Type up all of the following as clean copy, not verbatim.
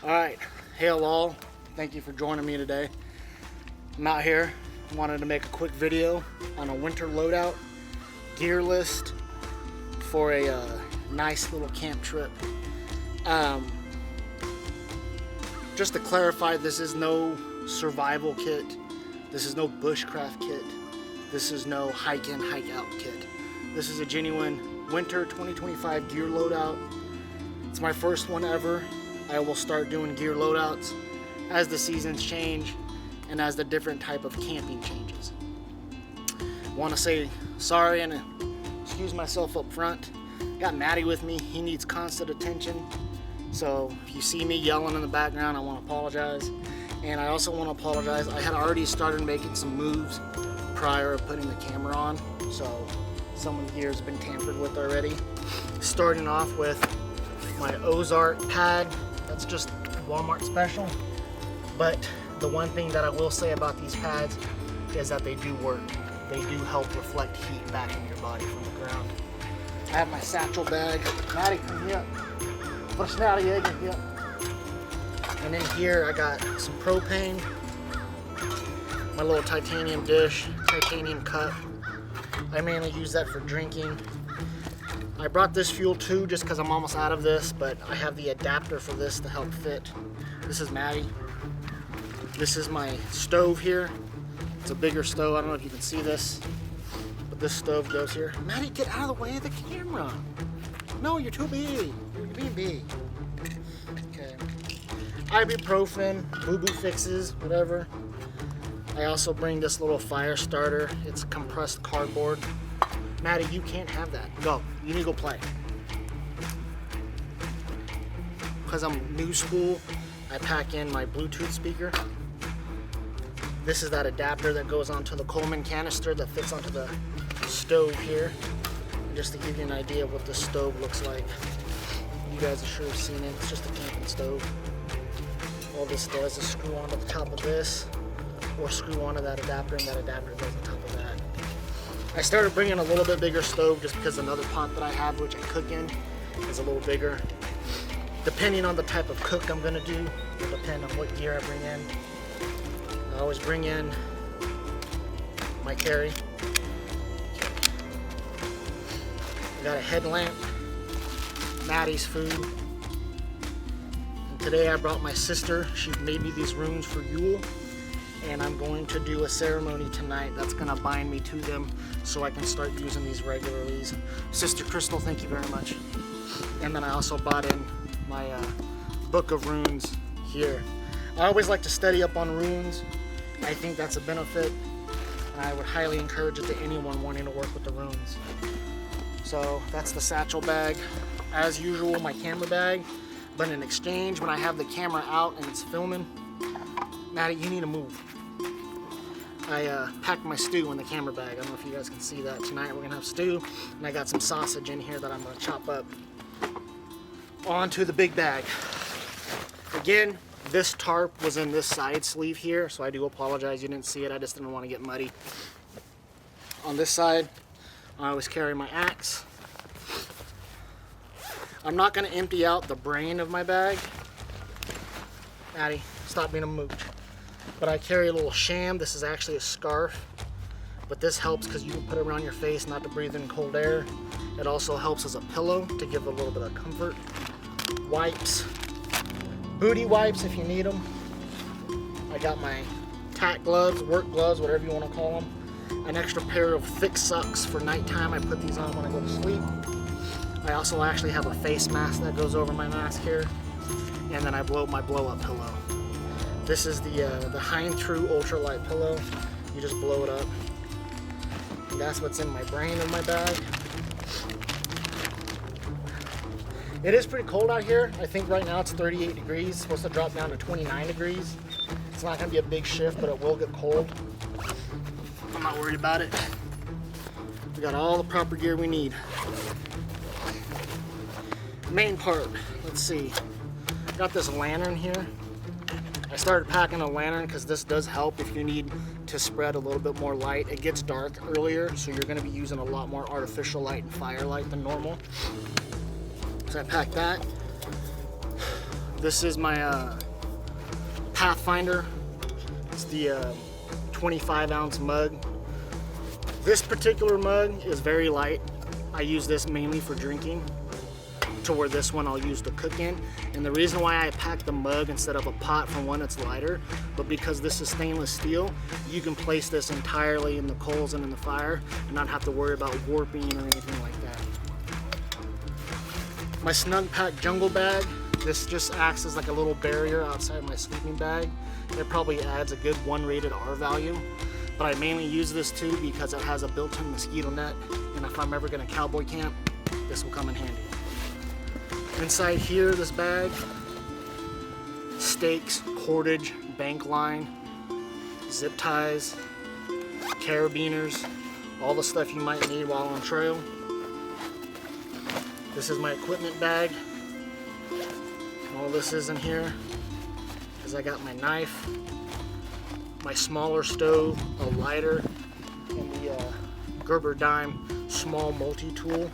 Alright, hail all. Thank you for joining me today. I'm out here, wanted to make a quick video on a winter loadout gear list for a nice little camp trip. Just to clarify, this is no survival kit. This is no bushcraft kit. This is no hike in, hike out kit. This is a genuine winter 2025 gear loadout. It's my first one ever. I will start doing gear loadouts as the seasons change and as the different type of camping changes. I want to say sorry and excuse myself up front. Got Maddie with me. He needs constant attention. So if you see me yelling in the background, I want to apologize. And I also want to apologize. I had already started making some moves prior to putting the camera on. So some of the gear has been tampered with already. Starting off with my Ozark pad. That's just Walmart special. But the one thing that I will say about these pads is that they do work. They do help reflect heat back in your body from the ground. I have my satchel bag. Maddie, come here. And in here I got some propane, my little titanium dish, titanium cup. I mainly use that for drinking. I brought this fuel too just because I'm almost out of this, but I have the adapter for this to help fit. This is Maddie. This is my stove here. It's a bigger stove. I don't know if you can see this, but this stove goes here. Maddie, get out of the way of the camera. No, you're too big. You're being big. Okay. Ibuprofen, boo-boo fixes, whatever. I also bring this little fire starter. It's compressed cardboard. Maddie, you can't have that. Go. You need to go play. Because I'm new school, I pack in my Bluetooth speaker. This is that adapter that goes onto the Coleman canister that fits onto the stove here. And just to give you an idea of what the stove looks like. You guys have sure seen it. It's just a camping stove. All this does is screw onto the top of this, or screw onto that adapter, and that adapter goes on top of that. I started bringing a little bit bigger stove just because another pot that I have, which I cook in, is a little bigger. Depending on the type of cook I'm gonna do, will depend on what gear I bring in. I always bring in my carry. I got a headlamp, Maddie's food. And today I brought my sister. She made me these runes for Yule. And I'm going to do a ceremony tonight that's gonna bind me to them so I can start using these regularly. Sister Crystal, thank you very much. And then I also bought in my book of runes here. I always like to study up on runes. I think that's a benefit, and I would highly encourage it to anyone wanting to work with the runes. So that's the satchel bag. As usual, my camera bag, but in exchange, when I have the camera out and it's filming, Maddie, you need to move. I packed my stew in the camera bag. I don't know if you guys can see that. Tonight we're gonna have stew, and I got some sausage in here that I'm gonna chop up onto the big bag. Again, this tarp was in this side sleeve here, so I do apologize you didn't see it. I just didn't want to get muddy. On this side, I always carry my axe. I'm not gonna empty out the brain of my bag. Maddie, stop being a mooch. But I carry a little sham. This is actually a scarf, but this helps because you can put it around your face not to breathe in cold air. It also helps as a pillow to give a little bit of comfort. Wipes, booty wipes if you need them. I got my tack gloves, work gloves, whatever you want to call them. An extra pair of thick socks for nighttime. I put these on when I go to sleep. I also actually have a face mask that goes over my mask here. And then I blow my blow-up pillow. This is the Hein True ultralight pillow. You just blow it up. And that's what's in my brain in my bag. It is pretty cold out here. I think right now it's 38 degrees. It's supposed to drop down to 29 degrees. It's not gonna be a big shift, but it will get cold. I'm not worried about it. We got all the proper gear we need. Main part, let's see. Got this lantern here. I started packing a lantern because this does help if you need to spread a little bit more light. It gets dark earlier, so you're going to be using a lot more artificial light and firelight than normal. So I packed that. This is my Pathfinder. It's the 25-ounce mug. This particular mug is very light. I use this mainly for drinking, to where this one I'll use to cook in. And the reason why I pack the mug instead of a pot, for one, it's lighter, but because this is stainless steel, you can place this entirely in the coals and in the fire and not have to worry about warping or anything like that. My Snug Pack Jungle Bag, this just acts as like a little barrier outside my sleeping bag. It probably adds a good 1 rated R value, but I mainly use this too because it has a built-in mosquito net, and if I'm ever gonna cowboy camp, this will come in handy. Inside here, this bag, stakes, cordage, bank line, zip ties, carabiners, all the stuff you might need while on trail. This is my equipment bag. All this is in here is I got my knife, my smaller stove, a lighter, and the Gerber Dime small multi-tool.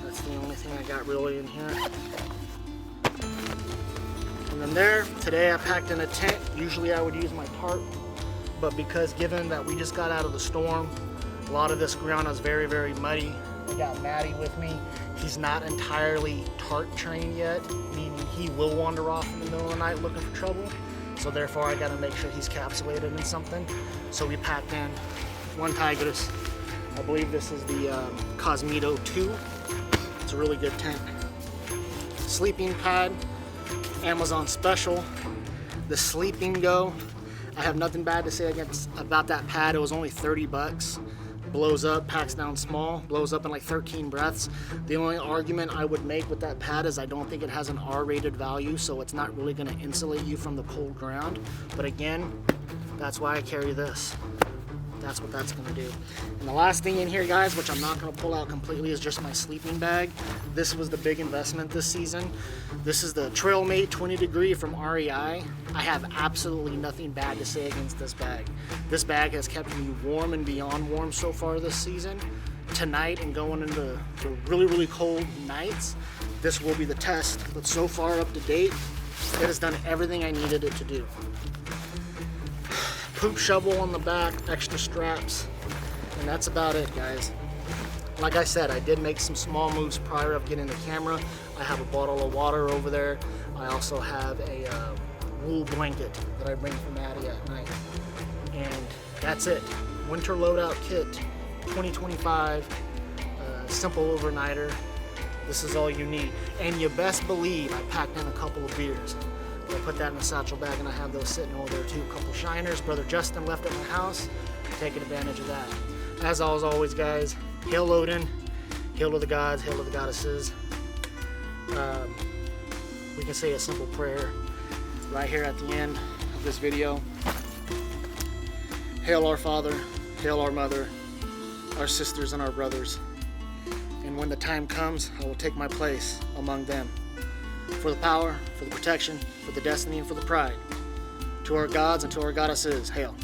That's the only thing I got really in here. And then there, today I packed in a tent. Usually I would use my tarp, but because given that we just got out of the storm, a lot of this ground is very, very muddy. I got Maddie with me. He's not entirely tarp trained yet, meaning he will wander off in the middle of the night looking for trouble. So therefore I gotta make sure he's capsulated in something. So we packed in one Tigris. I believe this is the Cosmito 2. It's a really good tent. Sleeping pad, Amazon special. The Sleeping Go. I have nothing bad to say about that pad. It was only 30 bucks. Blows up, packs down small, blows up in like 13 breaths. The only argument I would make with that pad is I don't think it has an R-rated value, so it's not really gonna insulate you from the cold ground. But again, that's why I carry this. That's what that's gonna do. And the last thing in here, guys, which I'm not gonna pull out completely, is just my sleeping bag. This was the big investment this season. This is the Trailmate 20 Degree from REI. I have absolutely nothing bad to say against this bag. This bag has kept me warm and beyond warm so far this season. Tonight and going into the really, really cold nights, this will be the test. But so far up to date, it has done everything I needed it to do. Poop shovel on the back, extra straps, and that's about it, guys. Like I said, I did make some small moves prior of getting the camera. I have a bottle of water over there. I also have a wool blanket that I bring for Maddie at night. And that's it. Winter loadout kit, 2025, simple overnighter. This is all you need. And you best believe I packed in a couple of beers. I put that in a satchel bag and I have those sitting over there too. A couple shiners, Brother Justin left at my house, taking advantage of that. As always, guys, hail Odin, hail to the gods, hail to the goddesses. We can say a simple prayer right here at the end of this video. Hail our Father, hail our Mother, our sisters and our brothers. And when the time comes, I will take my place among them. For the power, for the protection, for the destiny, and for the pride. To our gods and to our goddesses, hail.